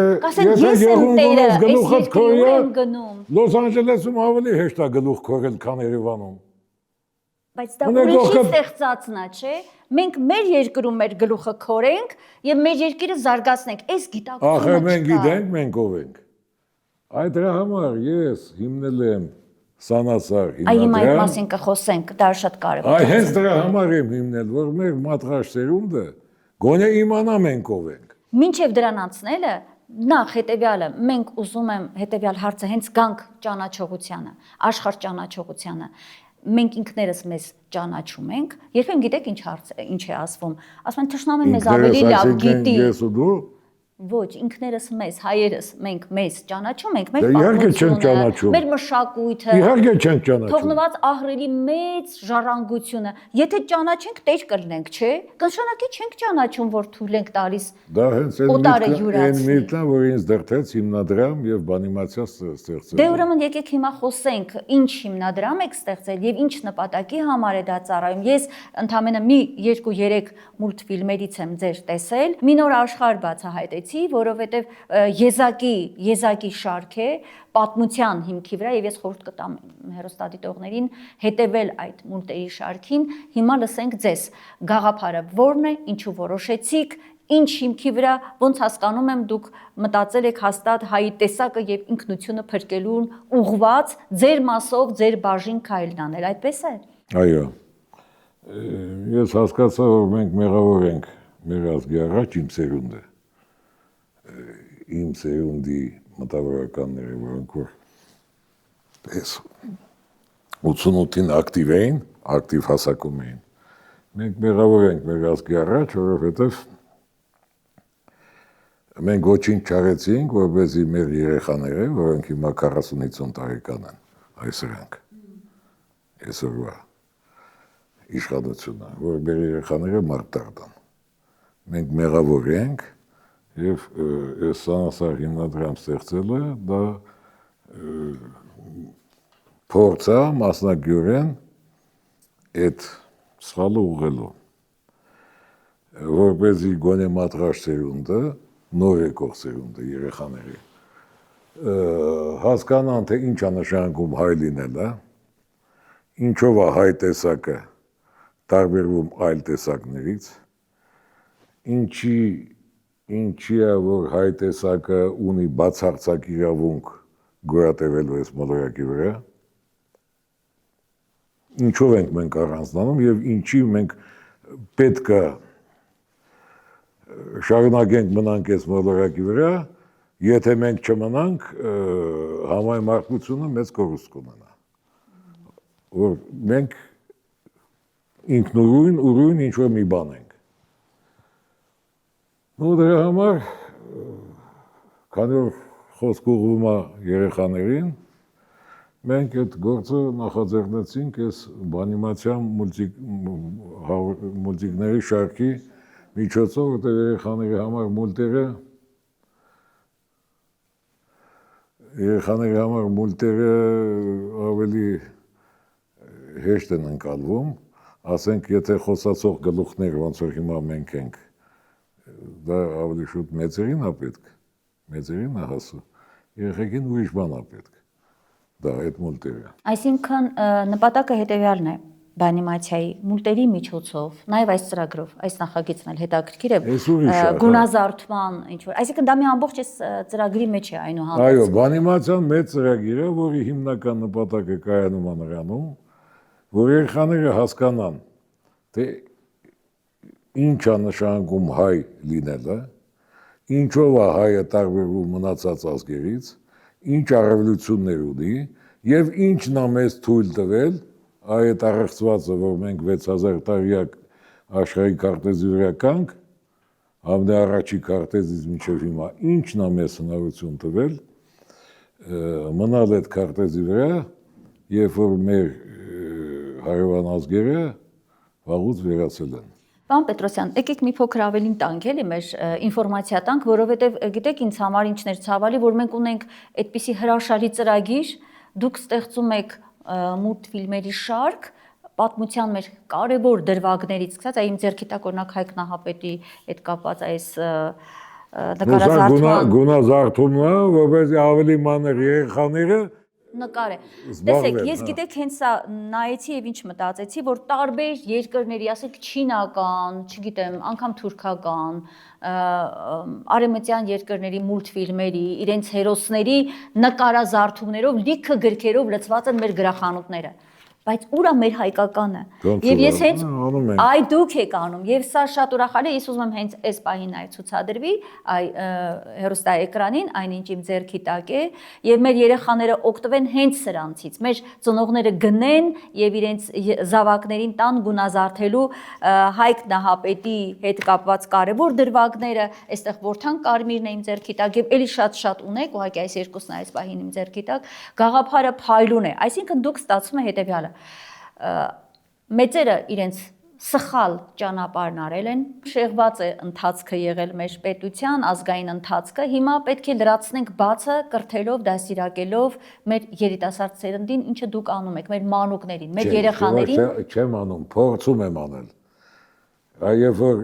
եղունգ գլուխդ քորյա, Լոս Անջելեսում ավելի հեշտ է գլուխ քորել, քան Երևանում։ Բայց դա ուրիշի ստեղծածն է, չէ։ Մենք մեր երկրում մեր գլուխը քորենք եւ մեր երկիրը զարգացնենք։ Այս գիտակցությունը։ Ախր մենք գիտենք, մենք ով ենք։ Այդ դրա համար ես հիմնել եմ Սանասար հիմնադրամ։ Այ հիմա այդ մասին կխոսենք, դա շատ կարևոր է։ Այ հենց դրա համար եմ հիմնել, որ մեր մատրաշ սերունդը գոնե իմանա մենք ով ենք։ Մինչև դրան անցնելը նախ հետեւյալը, մենք ուզում եմ հետեւյալ հարցը հենց գանք ճանաչողությանը, աշխարհ ճանաչողությանը։ Մենք ինքներս մեզ ճանաչում ենք, երբեմն գիտեք ինչ է ասվում, ասում են թշնամին մեզ ավելի լավ գիտի։ Ես ու դու Ոչ, ինքներս մեզ, հայերս, մենք մեզ ճանաչում ենք, մեր պատմությունը, մեր մշակույթը, իհարկե չենք ճանաչում։ Թողնված ահռելի մեծ ժառանգությունը, եթե ճանաչենք, տեր կլինենք, չէ՞։ Կնշանակի չենք ճանաչում, որ թույլ ենք տալիս օտարը յուրացնի։ Դա հենց այն միտքն, որ ինձ դրդեց հիմնադրամ եւ բանիմացիա ստեղծել։ Դե ուրեմն եկեք հիմա խոսենք, ինչ հիմնադրամ եք ստեղծել եւ ինչ նպատակի համար է դա ծառայում։ Ես ընդամենը մի 2-3 մուլտֆիլմերից եմ ձեր տեսել, մի նոր աշխարհ բացահայտեցի, որովհետև եզակի շարք է պատմության հիմքի վրա եւ ես խորհուրդ կտամ հեռուստադիտողներին հետեւել այդ մուլտերի շարքին։ Հիմա լսենք ձեզ գաղափարը ո՞րն է, ինչու որոշեցիք, ինչ հիմքի վրա, ոնց հասկանում եմ դուք մտածել եք հաստատ հայի տեսակը եւ ինքնությունը փրկելուն ուղղված ձեր մասով ձեր բաժին քայլն անել, այդպես է։ Այո։ Ես հասկացա, որ մենք մեղավոր ենք մեր ազգի առաջ իմ սերունդը։ Իմ սերունդի մտավորականները, որոնք որ 88-ին ակտիվ էին, ակտիվ հասակում էին։ Մենք մեղավոր ենք մեր ազգի առաջ, որովհետև մենք ոչինչ չարեցինք, որպեսզի մեր երեխաները, որոնք հիմա 40-50 տարեկան են, այս սրանք այսօրվա իշխանությունը, որ մեր երեխաները մարդ դառնան։ Մենք մեղավոր ենք եւ այս սանասար հիմնադրամ ստեղծելը դա փորձա մասնագիտորեն այդ սխալը ուղղելու, որպեսզի գոնե մատրաշ սերունդը, նոր եկող սերունդը երեխաների հասկանան, թե ինչ է նշանակում հայ լինելը, ինչով է հայ տեսակը տարբերվում այլ տեսակներից, ինչի է, որ հայ տեսակը ունի բացարձակ իրավունք գոյատևելու այս մոլորակի վրա, ինչով ենք մենք առանձնանում եւ ինչի մենք պետք է շարունակենք մնանք այս մոլորակի վրա, եթե մենք չմնանք, համայնքությունը մեծ կորուստ կունենա, որ մենք ինքնուրույն ինչ-որ մի բան ենք։ Ու դրա համար, քանի որ խոսք ուղղվում է երեխաներին, մենք այդ գործը նախաձեռնեցինք այս բանիմացիան մուլտիկների շարքի միջոցով, որտեղ երեխաների համար մուլտերը ավելի հեշտ են ընկալվում, ասենք, եթե խոսացող գլուխներ, ոնց որ հիմա մենք ենք, դա ավելի շուտ մեծերին է պետք, մեծերին է հասու, երեխեքին ուրիշ բան է պետք, դա այդ մուլտերը։ Այսինքն նպատակը հետևյալն է բանիմացիայի մուլտերի միջոցով, նաև այս ծրագրով, այս նախագիծն էլ հետաքրքիր է, գունազարդման ինչ-որ, այսինքն դա մի ամբողջ ծրագրի մեջ է այնուհանդերձ։ Այո, բանիմացիան մեծ ծրագիր է, որի հիմնական նպատակը կայանում է նրանում, որ երեխաները հասկանան, թե ինչ է նշանակում հայ լինելը, ինչով է հայը տարբերվում մնացած ազգերից, ինչ առավելություններ ունի եւ ինչն է մեզ թույլ տվել այդ առեղծվածը, որ մենք 6000 տարյակ աշխարհի քարտեզի վրա կանք, ամենա առաջի քարտեզից մինչև հիմա, ինչն է մեզ հնարավորություն տվել մնալ այդ քարտեզի վրա, երբ որ մեր հարևան ազգերը վաղուց վերացել են։ Պարոն Պետրոսյան, եկեք մի փոքր ավելին տանք, էլի մեր ինֆորմացիա տանք, որովհետև գիտեք ինձ համար ինչներ ցավալի, որ մենք ունենք այդպիսի հրաշալի ծրագիր, դուք ստեղծում եք մուլտֆիլմերի շարք, պատմության մեր կարևոր դրվագներից սկսած, այ իմ ձեռքի տակ օրինակ Հայկ Նահապետի հետ կապված այս նկարազարդման գունազարդումն է, որովհետեւ ավելի մանր երեխաները նկար է։ Տեսեք, ես գիտեք հենց սա նայեցի եւ ինչ մտածեցի, որ տարբեր երկրների, ասենք չինական, չգիտեմ, անգամ թուրքական, արևմտյան երկրների մուլտֆիլմերի, իրենց հերոսների նկարազարդումներով, լիքը գրքերով լցված են մեր գրախանութները։ Բայց ուր է մեր հայկականը։ Եվ ես հենց այ դուք եք անում, եւ սա շատ ուրախալի է, ես ուզում եմ հենց այս պահին այ ցուցադրվի, այ հեռուստաէկրանին, այնինչ իմ ձեռքի տակ է, եւ մեր երեխաները օգտվեն հենց սրանցից։ Մեր ծնողները գնեն եւ իրենց զավակներին տան գունազարդելու Հայկ Նահապետի հետ կապված կարևոր դրվագները, այստեղ Որթան Կարմիրն է իմ ձեռքի տակ եւ էլի շատ ունեք, ուղղակի այս երկուսն այս պահին իմ ձեռքի տակ, գաղափարը փայլուն է, այսինքն դուք ստացվում է հետեւյալը մեծերը իրենց սխալ ճանապարհն արել են, շեղված է ընթացքը եղել մեր պետության, ազգային ընթացքը, հիմա պետք է լրացնենք բացը, կրթելով, դաստիարակելով մեր երիտասարդ սերնդին, ինչը դուք անում եք, մեր մանուկներին, մեր երեխաներին։ Չեմ անում, փորձում եմ անել։ Այև որ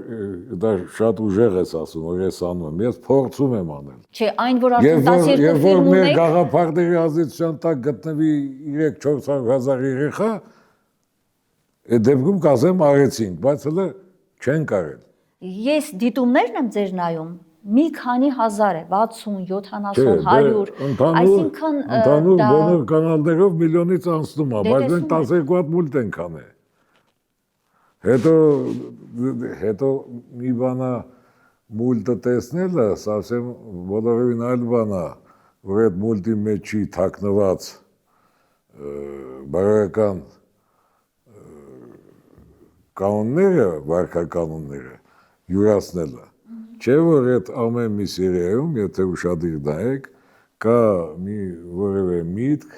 դա շատ ուժեղ ես ասում, որ ես անում եմ, ես փորձում եմ անել։ Չէ, այն որ արդեն 12 ֆիլմ որ մեր ունեք, գաղափարների ազդեցության տակ գտնվի 3-400 հազար երեխա, այդ դեպքում կասեմ արեցինք, բայց հələ չեն կարել։ Ես դիտումներն եմ ձեր նայում, մի քանի հազար է, 60, 70, 100, այսինքն ընդհանուր բոլոր կանալներով միլիոնից անցնում է, բայց մենք 12 հատ մուլտ ենք անել։ Հետո մի բանա մուլտը տեսնելը, սասեմ բոլորովին այլ բանա, որ այդ մուլտի մեջի թաքնված բարոյական կանոնները, վարքականոնները յուրացնելը, չէ որ այդ ամեն մի սերիայում, եթե ուշադիր նայեք, կա մի որևէ միտք,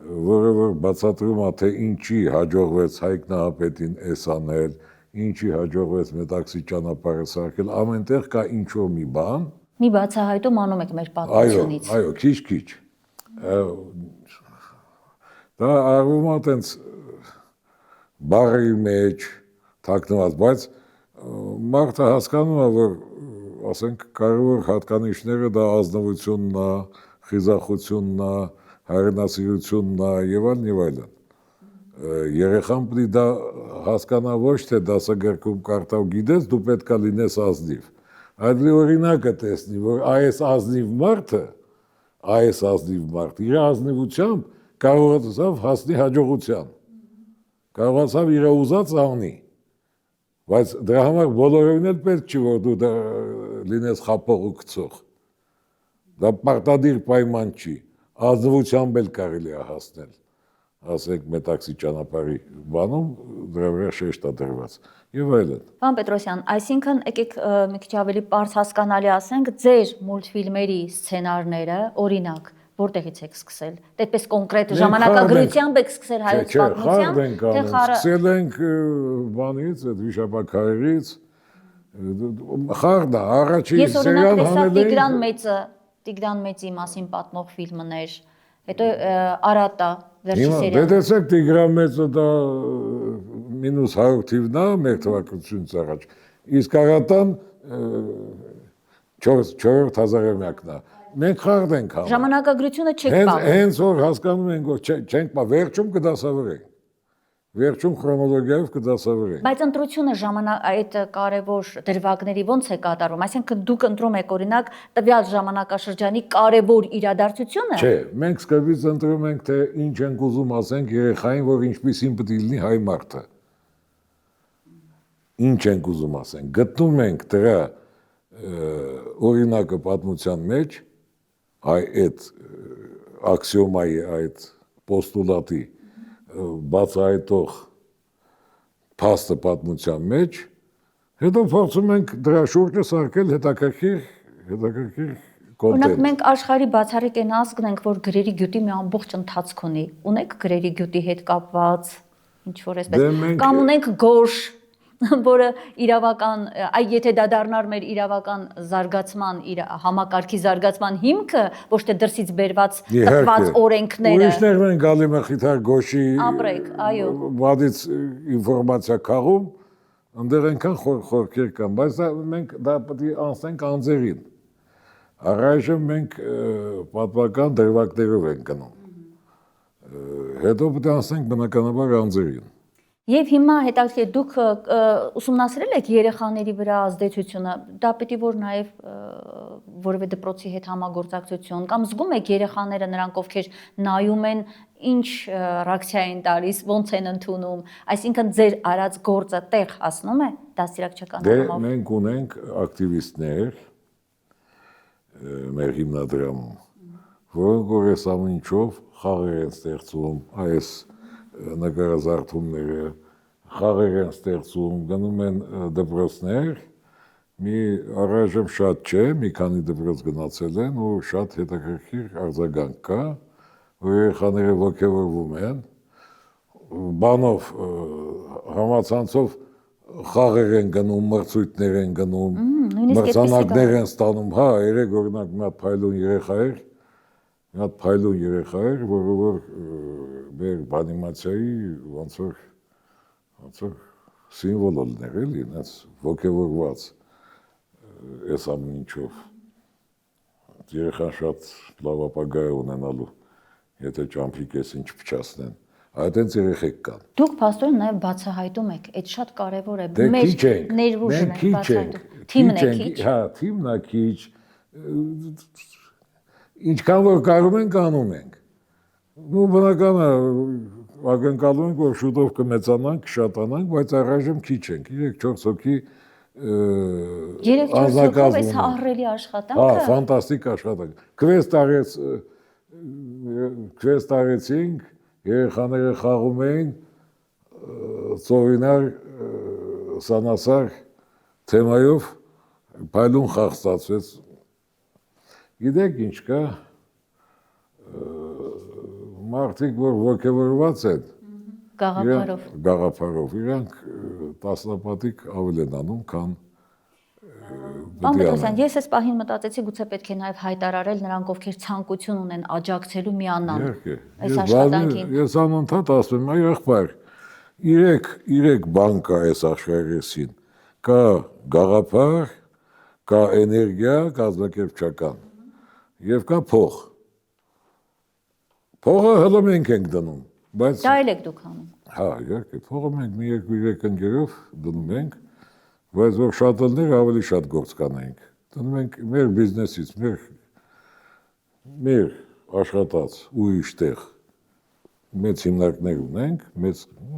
որը որ բացատրում է, թե ինչի հաջողվեց Հայկ Նահապետին էս անել, ինչի հաջողվեց Մետաքսի ճանապարհը սարքել, ամենտեղ կա ինչ-որ մի բան։ Մի բացահայտում անում եք մեր պատմությունից։ Այո, քիչ։ Դա արվում է տենց բարի մեջ թաքնված, բայց մարդը հասկանում է, որ ասենք կարևոր հատկանիշները դա ազնվությունն է, խիզախությունն է, հայրենասիրությունն է եւ այլն։ Երեխան պետք է դա հասկանա ոչ թե դասագրքում կարդալ գիտես, դու պետքա լինես ազնիվ։ Այլ օրինակը տեսնի, որ այս ազնիվ մարդը իր ազնիվությամբ կարողացավ հասնի հաջողության։ Կարողացավ իր ուզածը անի։ Բայց դրա համար բոլորովին էլ պետք չի, որ դու լինես խափող ու գցող։ Դա պարտադիր պայման չի։ Ազնվությամբ էլ կարելի է հասնել։ Ասենք Մետաքսի ճանապարհի բանում դրա վրա շեշտ է դրված եւ այլն։ Պարոն Պետրոսյան, այսինքն եկեք մի քիչ ավելի բարձ հասկանալի ասենք, ձեր մուլտֆիլմերի սցենարները, օրինակ, որտեղից եք սկսել։ Այդպես կոնկրետ ժամանակագրությամբ եք սկսել հայոց պատմությամբ, թե սկսել ենք բանից, այդ վիշապաքարերից, խաղն է, առաջին սերիալ հանել ենք Տիգրան Մեծի մասին պատմող ֆիլմներ, հետո Արատա վերջի սերիալը։ Դե տեսեք Տիգրան Մեծը դա մինուս 100 թիվն է մեր թվականությունից առաջ։ Իսկ Արատան 4-րդ հազարամյակն է։ Մենք խաղ ենք հանում։ Ժամանակագրությունը չեք պահում։ Հենց որ հասկանում ենք, որ չենք պահում, վերջում կդասավորենք։ Վերջում քրոնոլոգիայով կդասավորենք։ Բայց ընտրությունը այդ կարևոր դրվագների ոնց է կատարվում։ Այսինքն դուք ընտրում եք օրինակ տվյալ ժամանակաշրջանի կարևոր իրադարձությունը։ Չէ, մենք սկզբից ընտրում ենք, թե ինչ ենք ուզում ասենք երեխային, որ ինչպիսին պետք է լինի հայ մարդը։ Ինչ ենք ուզում ասենք։ Գտնում ենք դրա օրինակը պատմության մեջ, այդ աքսիոմայի, այդ պոստուլատի բացահայտող փաստը պատմության մեջ, հետո փորձում ենք դրա շուրջը սարքել հետաքրքիր կոնտենտ։ Օրինակ մենք աշխարհի բացառիկ այն ազգն ենք, որ գրերի գյուտի մի ամբողջ ընթացք ունի։ Ունեք գրերի գյուտի հետ կապված ինչ որ այսպես կամ ունենք գորշ, որը իրավական, եթե դա դառնար մեր իրավական զարգացման, համակարգի զարգացման հիմքը, ոչ թե դրսից բերված տված օրենքները։ Ուրիշներն են գալի մխիթար գոշի վադից ինֆորմացիա քաղում, ընդեղ այնքան խորքեր կան, բայց մենք դա պետք է անցնենք անձերին։ Առայժմ մենք պատմական դրվագներով ենք գնում։ Հետո պետք է անցնենք բնականաբար անձերին։ Եվ հիմա հետաքրքիր դուք ուսումնասիրել եք երեխաների վրա ազդեցությունը, դա պետք է որ նաև որևէ դպրոցի հետ համագործակցություն կամ զգում եք երեխաները նրանք ովքեր նայում են ինչ ռեակցիա են տալիս, ոնց են ընդունում, այսինքն ձեր արած գործը տեղ հասնում է դաստիարակչական առումով։ Դե մենք ունենք ակտիվիստներ մեր հիմնադրամում, որոնք որ այս ամեն ինչով խաղեր են ստեղծում, այս նկարազարդումները, խաղեր են ստեղծում, գնում են դպրոցներ, մի առայժմ շատ չէ, մի քանի դպրոց գնացել են ու շատ հետաքրքիր արձագանք կա, որ երեխաները ոգևորվում են, բանով, համացանցով խաղեր են գնում, մրցույթներ են գնում, մրցանակներ են ստանում, հա, երեք օրինակ մի հատ փայլուն երեխա էր, որը որ մեր բանիմացիայի ոնց որ սիմվոլ ալներ էլի, այնց ոգևորված այս ամեն ինչով։ Երեխան շատ լավ ապագա է ունենալու, եթե ճամփիկ էս ինչ փչացնեն։ Այդտենց երեխեք կան։ Դուք փաստորեն նաև բացահայտում եք, այդ շատ կարևոր է։ Մեր ներուժն է բացահայտում։ Թիմն է քիչ։ Հա, թիմն է քիչ։ Ինչքան որ կարում ենք անում ենք։ Ու բնական է, ակնկալում ենք, որ շուտով կմեծանանք, կշատանանք, բայց առայժմ քիչ ենք։ 3-4 հոգի 3-4 հոգով էս ահռելի աշխատանքը։ Հա, ֆանտաստիկ աշխատանք։ Քվեստ արեցինք, երեխաները խաղում էին, ծովինար սանասար թեմայով փայլուն խաղ ստացվեց։ Գիտեք ինչ կա, մարդիկ, որ ոգևորված են, գաղափարով, իրանք տասնապատիկ ավել են անում, քան Պարոն Պետրոսյան, ես այս պահին մտածեցի, գուցե պետք է նաև հայտարարել նրանք, ովքեր ցանկություն ունեն աջակցելու միանան այս աշխատանքին։ Ես անընդհատ ասում եմ, այ եղբայր, 3 բան կա այս աշխարհին, կա գաղափար, կա էներգիա, կազմակերպչական եւ կա փող։ Փողը հələ մենք ենք դնում, բայց դա էլ եք դուք անում։ Հա, իհարկե, փողը մենք մի 2-3 ընկերով դնում ենք, բայց որ շատ ելներ ավելի շատ գործ կանենք։ Դնում ենք մեր բիզնեսից, մեր աշխատած ուրիշ տեղ մեծ հիմնարկներ ունենք,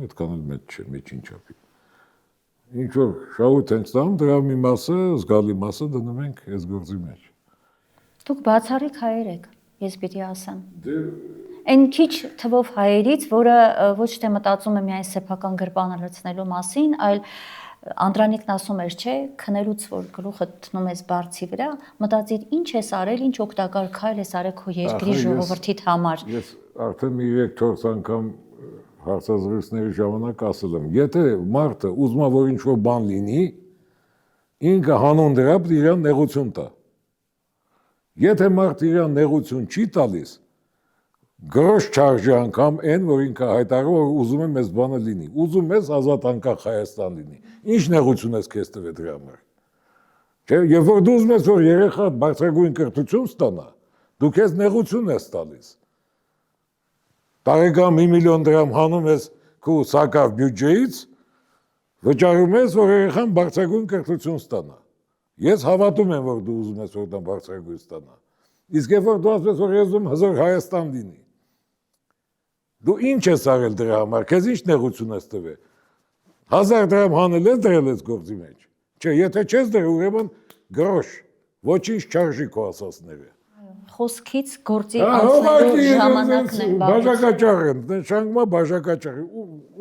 այդքան էլ մեծ չէ, միջին չափի։ Ինչ որ շահույթ ենք ստանում, դրա մի մասը, զգալի մասը դնում ենք այս գործի մեջ։ Դուք բացառիկ հայեր եք, ես պիտի ասեմ։ Այն քիչ թվով հայերից, որը ոչ թե մտածում է միայն սեփական գրպանը լցնելու մասին, այլ Անդրանիկն ասում էր, չէ, քնելուց որ գլուխը դնում ես բարձի վրա, մտածիր ինչ ես արել, ինչ օգտակար քայլ ես արել քո երկրի ժողովրդիդ համար։ Ես արդեն 3-4 անգամ հարցազրույցների ժամանակ ասել եմ, եթե մարդը ուզում է որ ինչ-որ բան լինի, ինքը հանուն դրա պետք է իրան նեղություն տա։ Եթե մարդը իրան նեղություն չի տալիս, գրոշ չարժի անգամ այն, որ ինքը հայտարարում որ ուզում է մեզ բանը լինի, ուզում ես ազատ անկախ Հայաստան լինի, ինչ նեղություն ես քեզ տվել դրա համար։ Չէ, երբ որ դու ուզում ես որ երեխա բարձրագույն կրթություն ստանա, դու քեզ նեղություն ես տալիս։ Տարեկան 1 միլիոն դրամ հանում ես քո սակավ բյուջեից, վճարում ես որ երեխան բարձրագույն կրթություն ստանա։ Ես հավատում եմ որ դու ուզում ես որ դա բարձրագույն ստանա։ Իսկ երբ որ դու ասում ես որ ես ուզում հզոր Հայաստան լինի, դու ինչ ես արել դրա համար, քեզ ինչ նեղություն ես տվել։ 1000 դրամ հանել ես դրել ես գործի մեջ։ Չէ, եթե չես դրել, ուրեմն գրոշ, ոչինչ չարժի քո ասածները։ Խոսքից գործի անցնելու ժամանակն է։ Բաժակաճառ են, շանգումա բաժակաճառ։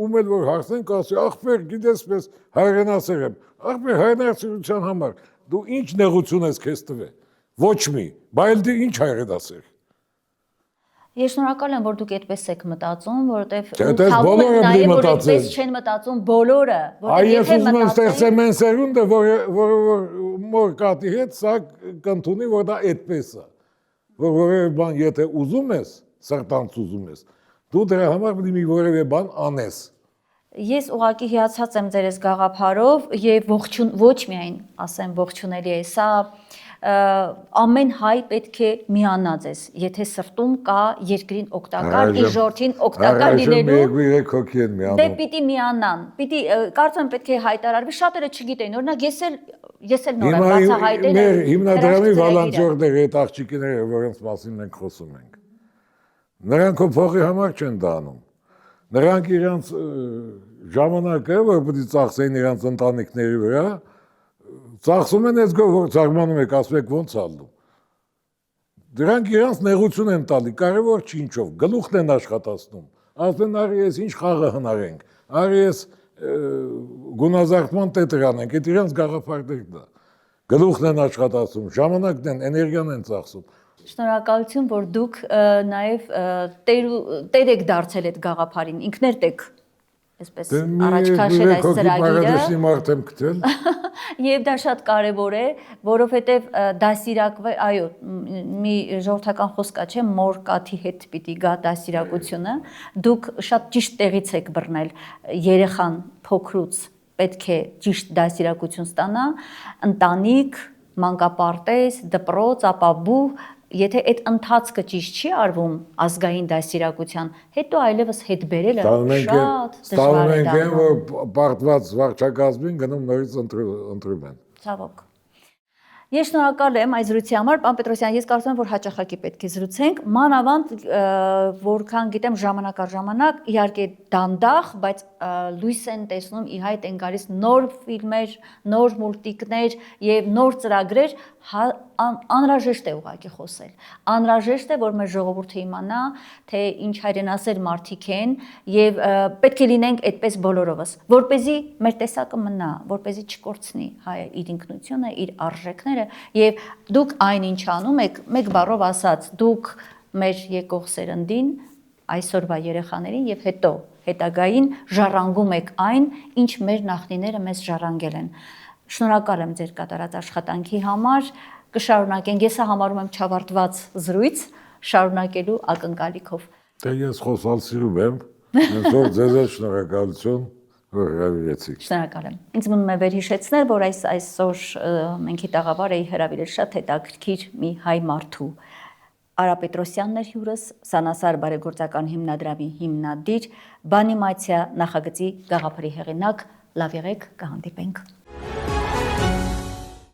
Ում էլ որ հարցնենք, ասի, ախպեր, գիտես պես հայրենասեր եմ։ Ախպեր հայրենասերության համար դու ինչ նեղություն ես քեզ տվել։ Ոչ մի, բայց դու ինչ հայրենասեր։ Ես շնորհակալ եմ, որ դուք այդպես եք մտածում, որովհետև բոլորը պետք է մտածեն։ Այդպես չեն մտածում բոլորը, որովհետև ես ուզում եմ ստեղծեմ այն սերունդը, որը մոր կատի հետ սա կընդունի, որ դա այդպես է։ Որ որևէ բան եթե ուզում ես, սրտանց ուզում ես, դու դրա համար պետք է մի որևէ բան անես։ Ես ուղղակի հիացած եմ ձեր այս գաղափարով եւ ոչ միայն ասեմ ողջունելի է սա ամեն հայ պետք է միանա ձեզ, եթե սրտում կա երկրին օգտակար, իր ժողովրդին օգտակար լինելու։ Դե պիտի միանան։ Պիտի կարծում եմ պետք է հայտարարվի, շատերը չգիտեն, օրինակ ես էլ նոր եմ բացահայտել։ Մեր հիմնադրամի վոլոնտյորները, այդ աղջիկները, որոնց մասին մենք խոսում ենք, նրանք փողի համար չեն դա անում։ Նրանք իրանց ժամանակը, որ պետք է ծախսեն իրանց ընտանիքների վրա, ծախսում են այս գով, որ ծաղմանում եք, ասում եք ոնց ալնում։ Դրանք իրանց նեղություն են տալի, կարևոր չի ինչով, գլուխն են աշխատացնում։ Ասում են, արի ես ինչ խաղը հնարենք, արի ես գունազարդման տետր անենք, այդ իրանց գաղափարներն է։ Գլուխն են աշխատացում, ժամանակն են, էներգիան են ծախսում։ Շնորհակալություն, որ դուք նաև տեր եք դարձել այդ գաղափարին, ինքներդ եք այսպես առաջ քաշել այս ծրագիրը։ Եվ դա շատ կարևոր է, որովհետև դասիրակվի, այո, մի ժողովրդական խոսք կա, չէ, մոր կաթի հետ պիտի գա դասիրակությունը, դուք շատ ճիշտ տեղից եք բռնել, երեխան փոքրուց պետք է ճիշտ դասիրակություն ստանա, ընտանիք, մանկապարտեզ, դպրոց, ապա բուհ, եթե այդ ընթացքը ճիշտ չի արվում ազգային դասիրակության, հետո այլևս հետ բերելը շատ դժվար է դառնում։ որ պարտված վարչակազմին գնում նորից ընտրում են։ Ցավոք։ Ես շնորհակալ եմ այս զրույցի համար, պարոն Պետրոսյան, ես կարծում եմ, որ հաճախակի պետք է զրուցենք, մանավանդ որքան գիտեմ ժամանակ առ ժամանակ, իհարկե դանդաղ, բայց լույս են տեսնում ի հայտ են գալիս նոր ֆիլմեր, նոր մուլտիկներ եւ նոր ծրագրեր, անհրաժեշտ է ուղղակի խոսել։ Անհրաժեշտ է, որ մեր ժողովուրդը իմանա, թե ինչ հայրենասեր մարդիկ են եւ պետք է լինենք այդպես բոլորովս, որպեսզի մեր տեսակը մնա, որպեսզի չկորցնի հայը իր ինքնությունը, իր արժեքները եւ դուք այնինչ անում եք, մեկ բառով ասած, դուք մեր եկող սերնդին այսօրվա երեխաներին եւ հետո հետագային ժառանգում եք այն, ինչ մեր նախնիները մեզ ժառանգել են։ Շնորհակալ եմ ձեր կատարած աշխատանքի համար, կշարունակենք, ես համարում եմ չավարտված զրույց, շարունակելու ակնկալիքով։ Դե ես խոսալ սիրում եմ, հենց որ ձեզ շնորհակալություն, որ հրավիրեցիք։ Շնորհակալ եմ։ Ինձ մնում է վերհիշեցնել, որ այսօր մենք հետաղաբար էի հրավիրել շատ հետաքրքիր մի հայ մարդու։ Արա Պետրոսյանն էր հյուրս, Սանասար բարեգործական հիմնադրամի հիմնադիր, բանիմացիա նախագծի գաղափարի հեղինակ, լավ եղեք, կհանդիպենք։